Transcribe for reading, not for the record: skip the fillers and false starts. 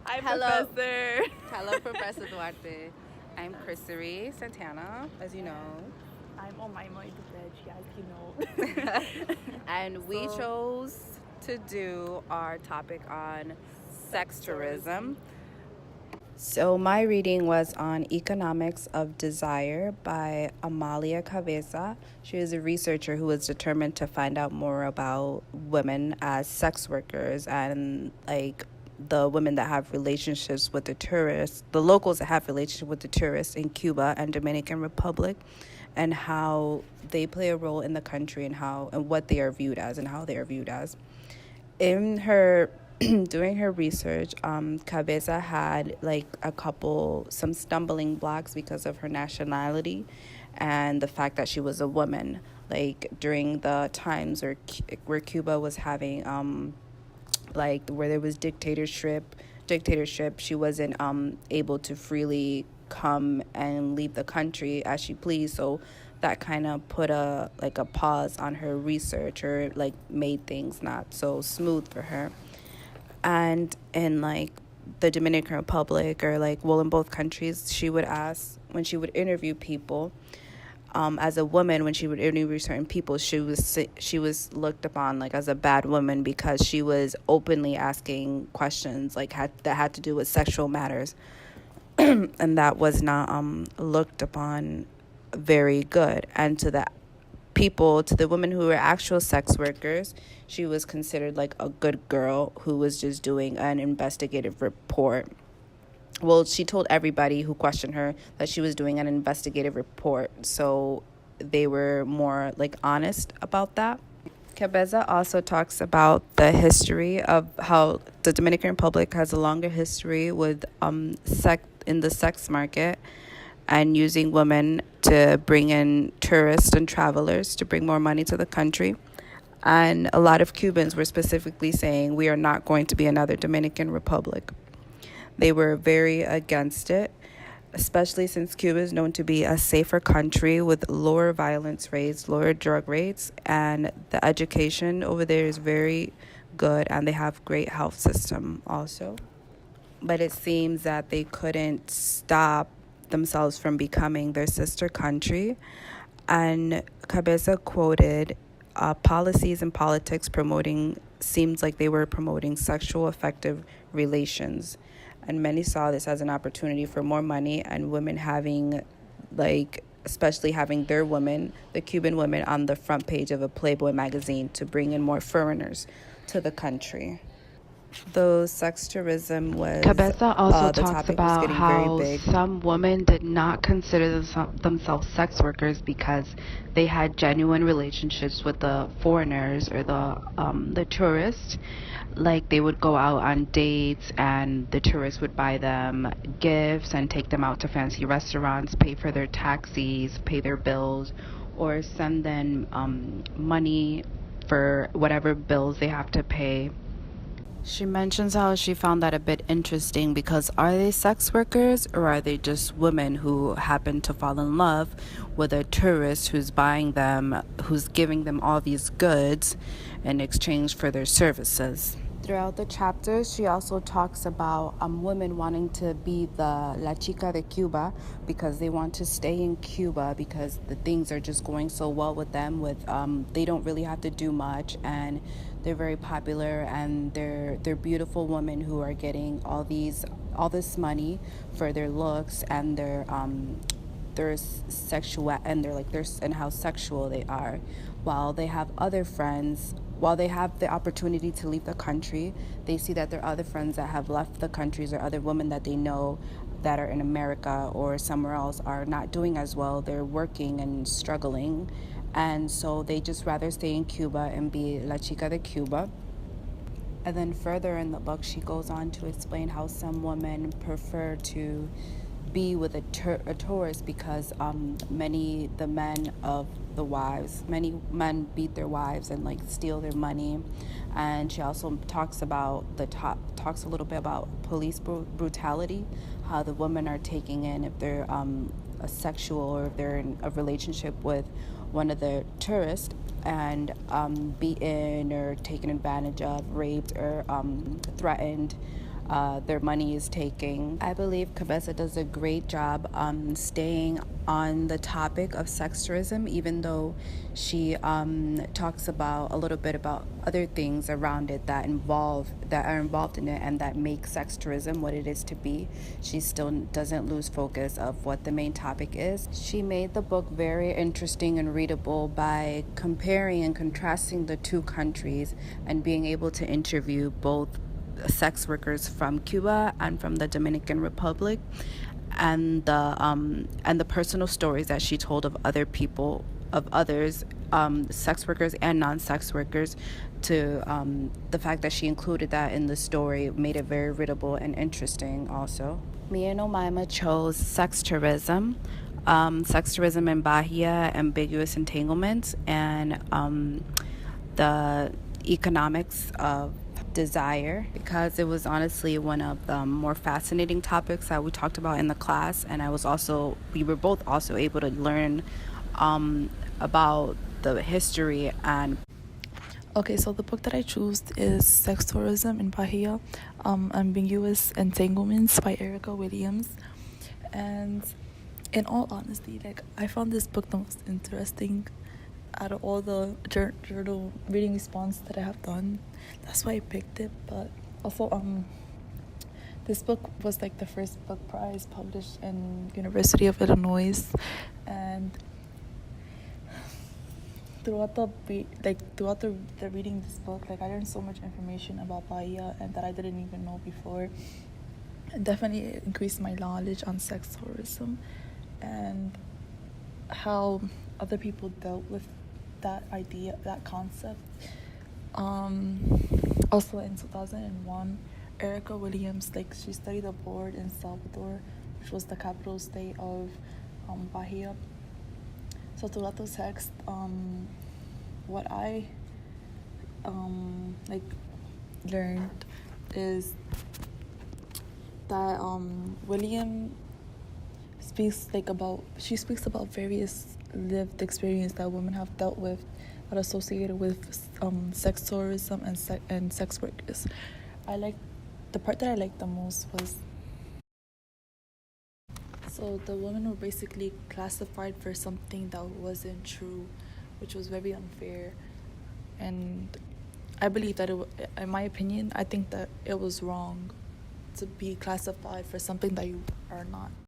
Hi, Hello. Professor. Hello, Professor Duarte. I'm Krissory Santana, as you know. I'm Oumaima, as you know. And we So, chose to do our topic on sex sex tourism. tourism. So, my reading was on Economics of Desire by Amalia Cabeza. She is a researcher who was determined to find out more about women as sex workers and the women that have relationships with the tourists, the locals that have relationships with the tourists in Cuba and Dominican Republic, and how they play a role in the country and what they are viewed as and how they are viewed as. In her doing her research, Cabeza had some stumbling blocks because of her nationality and the fact that she was a woman. Like during the times where Cuba was having where there was dictatorship, she wasn't able to freely come and leave the country as she pleased. So that kind of put a pause on her research, or made things not so smooth for her. And in the Dominican Republic, or in both countries, she would ask, when she would interview people, as a woman, when she would interview certain people, she was looked upon as a bad woman because she was openly asking questions that had to do with sexual matters, and that was not looked upon very good. And to the women who were actual sex workers, she was considered like a good girl who was just doing an investigative report. Well, she told everybody who questioned her that she was doing an investigative report, so they were more honest about that. Cabeza also talks about the history of how the Dominican Republic has a longer history with in the sex market, and using women to bring in tourists and travelers to bring more money to the country. And a lot of Cubans were specifically saying, we are not going to be another Dominican Republic. They were very against it, especially since Cuba is known to be a safer country with lower violence rates, lower drug rates, and the education over there is very good, and they have great health system also. But it seems that they couldn't stop themselves from becoming their sister country. And Cabeza quoted, policies and politics promoting seems like they were promoting sexual effective relations, and many saw this as an opportunity for more money, and women having especially having their women, the Cuban women, on the front page of a Playboy magazine to bring in more foreigners to the country. Though sex tourism was Cabeza also the talks topic was about getting very how big. some women did not consider themselves sex workers because they had genuine relationships with the foreigners or the tourists. Like they would go out on dates, and the tourists would buy them gifts and take them out to fancy restaurants, pay for their taxis, pay their bills, or send them money for whatever bills they have to pay. She mentions how she found that a bit interesting because are they sex workers, or are they just women who happen to fall in love with a tourist who's buying them, who's giving them all these goods in exchange for their services? Throughout the chapters, she also talks about women wanting to be the La Chica de Cuba because they want to stay in Cuba because the things are just going so well with them. They don't really have to do much, and they're very popular, and they're beautiful women who are getting all this money for their looks and their sexual, and and how sexual they are, while they have other friends. While they have the opportunity to leave the country, they see that their other friends that have left the countries, or other women that they know that are in America or somewhere else, are not doing as well. They're working and struggling, and so they just rather stay in Cuba and be La Chica de Cuba. And then further in the book, she goes on to explain how some women prefer to be with a tourist because many men beat their wives and steal their money. And she also talks a little bit about police brutality, how the women are taking in if they're a sexual, or if they're in a relationship with one of the tourists, and beaten or taken advantage of, raped or threatened, their money is taking. I believe Cabeza does a great job staying on the topic of sex tourism, even though she talks about a little bit about other things around it that are involved in it and that make sex tourism what it is to be. She still doesn't lose focus of what the main topic is. She made the book very interesting and readable by comparing and contrasting the two countries and being able to interview both sex workers from Cuba and from the Dominican Republic, and the personal stories that she told of other people, of others, sex workers and non-sex workers. To the fact that she included that in the story made it very readable and interesting. Also, me and Oumaima chose sex tourism. Sex tourism in Bahia, ambiguous entanglements, and the economics of desire, because it was honestly one of the more fascinating topics that we talked about in the class, and we were both also able to learn about the history and. Okay, so the book that I chose is Sex Tourism in Bahia, Ambiguous Entanglements by Erica Williams. And in all honesty, I found this book the most interesting out of all the journal reading response that I have done. That's why I picked it. But also, this book was the first book prize published in University of Illinois, and throughout the reading this book, I learned so much information about Bahia and that I didn't even know before. It definitely increased my knowledge on sex tourism and how other people dealt with that idea, that concept. Also in 2001, Erica Williams, she studied abroad in Salvador, which was the capital state of Bahia. So throughout the text, what I learned is that William speaks about various lived experience that women have dealt with that associated with sex tourism and sex workers. The part that I liked the most was, so the women were basically classified for something that wasn't true, which was very unfair. And I believe that in my opinion, I think that it was wrong to be classified for something that you are not.